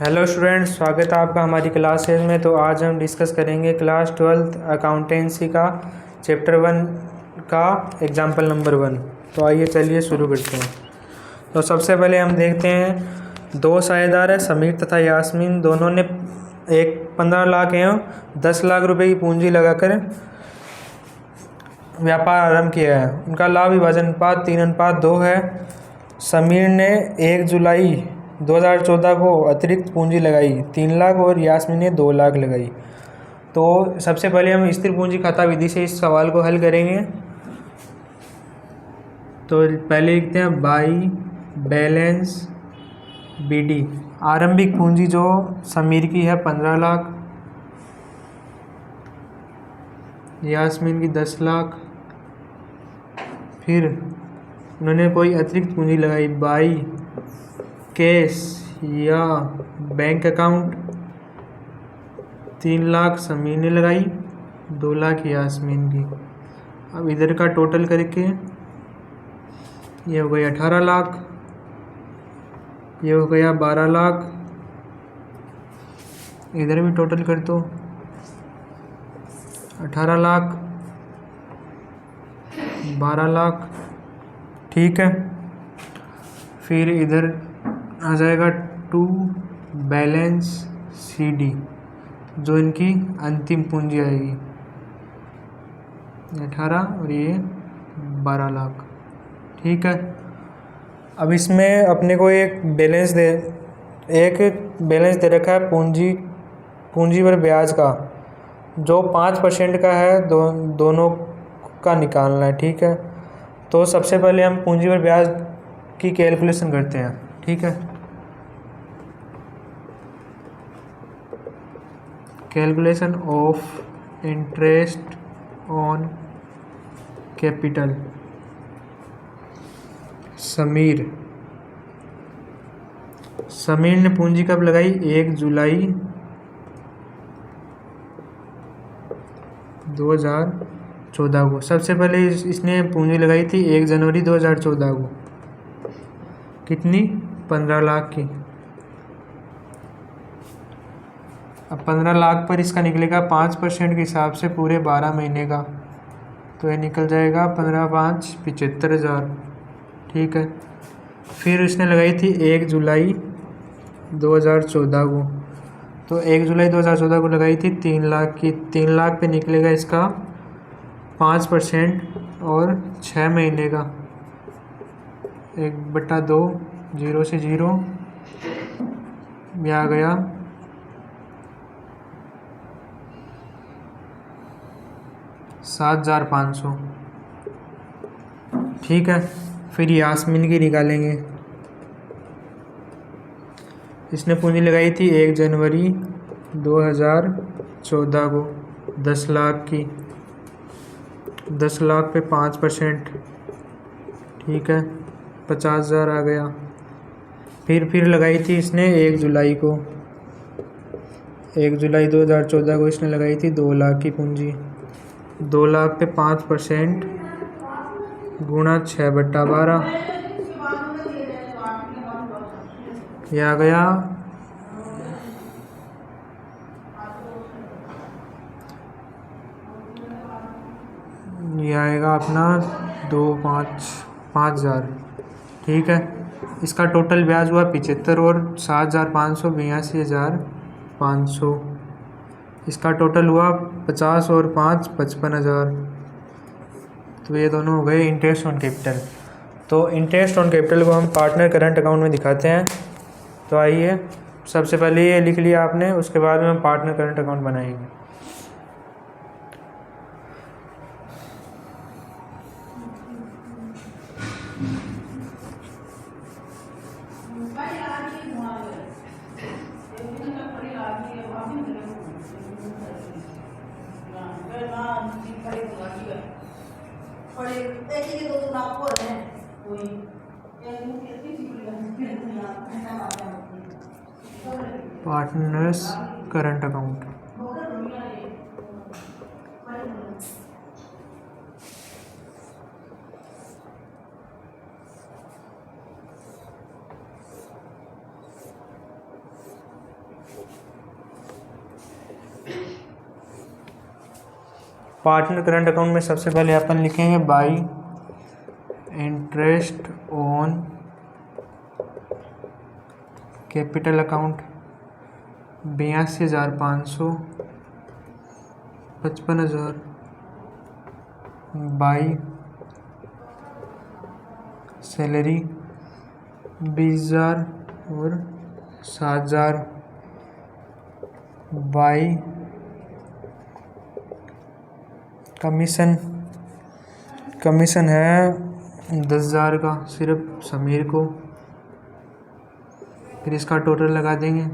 Hello students, स्वागत है आपका हमारी क्लासेज में। तो आज हम डिस्कस करेंगे क्लास 12th अकाउंटेंसी का चैप्टर 1 का एग्जाम्पल नंबर 1। तो आइए चलिए शुरू करते हैं। तो सबसे पहले हम देखते हैं, दो साझेदार है समीर तथा यास्मीन, दोनों ने 15 लाख एवं 10 लाख रुपए की पूंजी लगाकर व्यापार आरंभ किया है। उनका लाभ विभाजन अनुपात 3:2 है। समीर ने 1 जुलाई 2014 को अतिरिक्त पूंजी लगाई 3 लाख और यास्मीन ने 2 लाख लगाई। तो सबसे पहले हम स्थिर पूंजी खाता विधि से इस सवाल को हल करेंगे। तो पहले लिखते हैं बाई बैलेंस बीडी। आरंभिक पूंजी जो समीर की है 15 लाख, यास्मीन की 10 लाख, फिर उन्होंने कोई अतिरिक्त पूंजी लगाई बाई कैश या बैंक अकाउंट। 3 लाख समीर ने लगाई, 2 लाख यास्मीन की। अब इधर का टोटल करके ये हो गया 18 लाख, ये हो गया 12 लाख। इधर भी टोटल कर दो, 18 लाख 12 लाख, ठीक है। फिर इधर आ जाएगा टू बैलेंस सीडी, जो इनकी अंतिम पूंजी आएगी 18 और ये 12 लाख, ठीक है। अब इसमें अपने को एक बैलेंस दे रखा है पूंजी पर ब्याज का, जो 5% का है। दोनों का निकालना है, ठीक है। तो सबसे पहले हम पूंजी पर ब्याज की कैलकुलेशन करते हैं, ठीक है। Calculation of interest on capital. Sameer ने पूंजी कब लगाई? 1 जुलाई 2014 को। सबसे पहले इसने पूंजी लगाई थी 1 जनवरी 2014 को। कितनी? 15 लाख की। अब 15 लाख पर इसका निकलेगा 5% के हिसाब से पूरे 12 महीने का, तो ये निकल जाएगा 15×5 75,000, ठीक है। फिर इसने लगाई थी 1 जुलाई 2014 को, तो 1 जुलाई 2014 को लगाई थी 3 लाख की। 3 लाख पे निकलेगा इसका 5% और 6 महीने का 1/2, 0 से 0 ये आ गया 7,500, ठीक है। फिर यास्मीन की निकालेंगे। इसने पूंजी लगाई थी 1 जनवरी 2014 को 10 लाख की। 10 लाख पे 5%, ठीक है, 50,000 आ गया। फिर लगाई थी इसने 1 जुलाई को, 1 जुलाई 2014 को इसने लगाई थी 2 लाख की पूंजी। 2 लाख पे 5% गुणा 6/12, यह आ गया 5,000, ठीक है। इसका टोटल ब्याज हुआ 75 और 7,500 82,500। इसका टोटल हुआ 50 और 5 55,000। तो ये दोनों हो गए इंटरेस्ट ऑन कैपिटल। तो इंटरेस्ट ऑन कैपिटल को हम पार्टनर करंट अकाउंट में दिखाते हैं। तो आइए, सबसे पहले ये लिख लिया आपने, उसके बाद में हम पार्टनर करंट अकाउंट बनाएंगे। Partners current account. Partner current account में सबसे पहले अपन लिखेंगे by interest on capital account 82,500 55,000 by salary 20,000 और 7,000 बाई कमीशन है 10,000 का सिर्फ समीर को। फिर इसका टोटल लगा देंगे।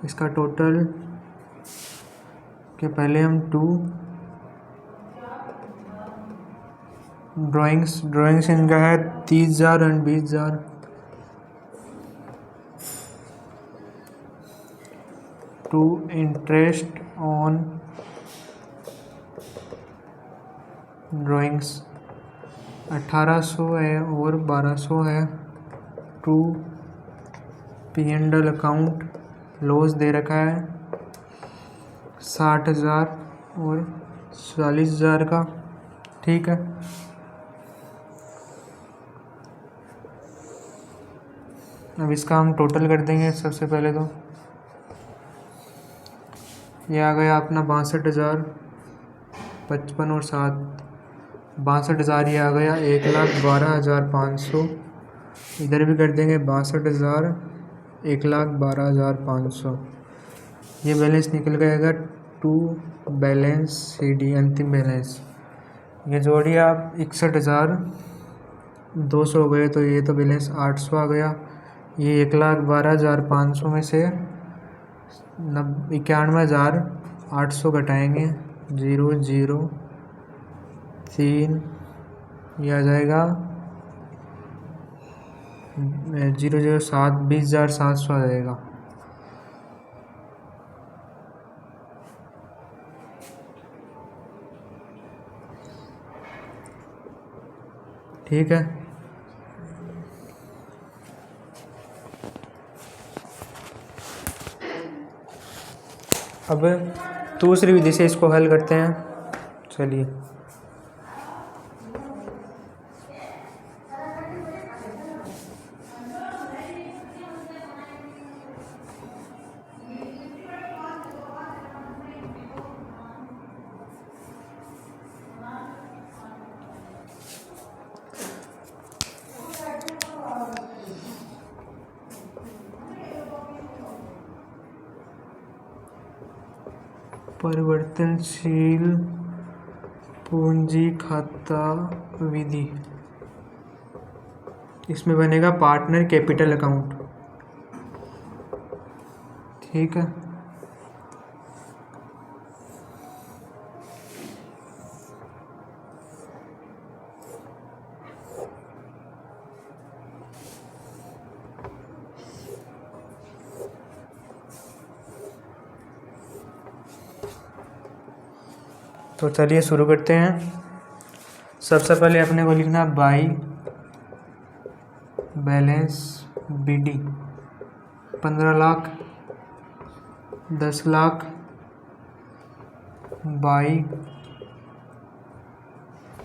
इसका टोटल के पहले हम 2 ड्राइंग्स इनका है 30,000 and 20,000। To interest on drawings 1800 है और 1200 है। टू P&L अकाउंट लॉस दे रखा है 60,000 और 40,000 का। ठीक है, अब इसका हम टोटल कर देंगे। सबसे पहले तो ये आ गया अपना 62,000 55 और 7 62,000 ये आ गया 1,12,500। इधर भी कर देंगे 62,000 1,12,500। ये बैलेंस निकल जाएगा टू बैलेंस CD अंतिम बैलेंस। ये जोड़िए आप 61,200 हो गए तो ये तो बैलेंस 800 आ गया। ये 1,12,500 में से 91,800 घटाएंगे 003 ये आ जाएगा 007 20,700 आ जाएगा। ठीक है, अब दूसरी विधि से इसको हल करते हैं। चलिए, परिवर्तनशील पूंजी खाता विधि। इसमें बनेगा पार्टनर कैपिटल अकाउंट। ठीक है, तो चलिए शुरू करते हैं। सबसे पहले अपने को लिखना by balance BD 15 lakh 10 lakh by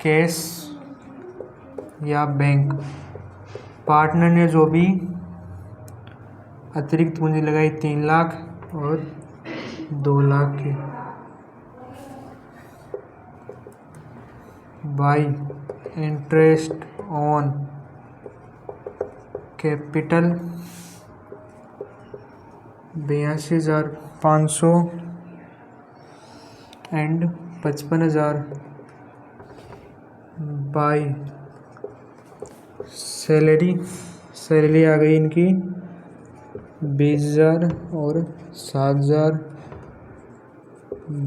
cash या बैंक। पार्टनर ने जो भी अतिरिक्त पूंजी लगाई 3 लाख और 2 लाख की by interest on capital 82,500 and 55,000 by salary आ गई इनकी 20,000 और 7,000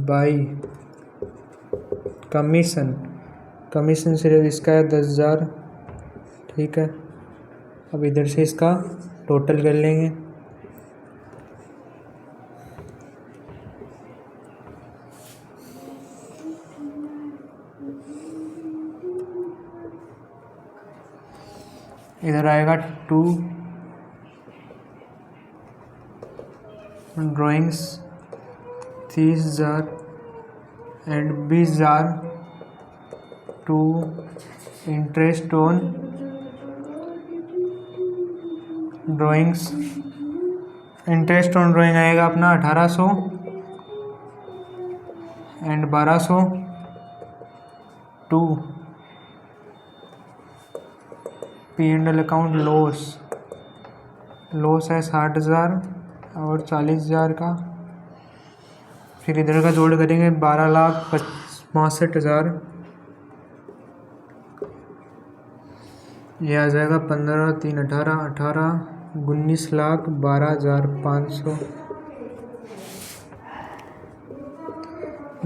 बाई कमीशन सिर्फ इसका है 10,000। ठीक है, अब इधर से इसका टोटल कर लेंगे। इधर आएगा 2 drawings 30,000 and 20,000 to interest on drawings. Interest on drawing आएगा अपना 1800 and 1200 to P&L account loss है 60,000 और 40,000 का। फिर इधर का जोड़ करेंगे 12,62,000, ये आ जाएगा 15 3 18 19,12,500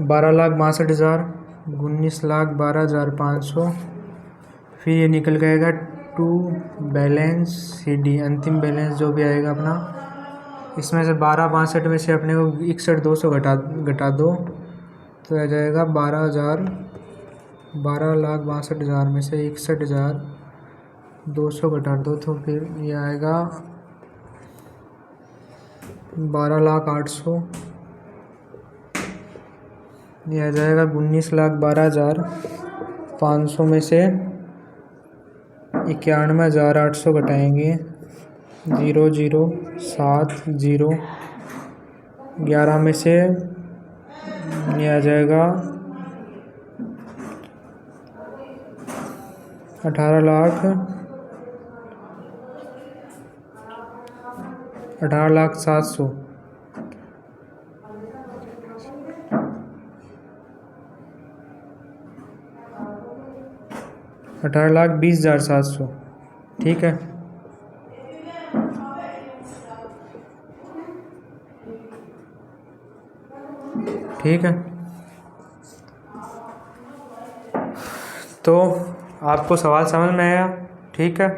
12,62,000 19,12,500। फिर ये निकल गएगा टू बैलेंस CD, अंतिम बैलेंस जो भी आएगा अपना, इसमें से 12,62 में से अपने को 61,200 घटा दो तो आ जाएगा 12,62,000 में से 61,200 घटा दो तो फिर ये आएगा 12,08,000। ये आ जाएगा 19,12,500 में से 91,800 घटाएंगे 0,070 11 में से ये आ जाएगा 18,07,000 18,20,700। ठीक है, ठीक है। तो आपको सवाल समझ में आया? ठीक है।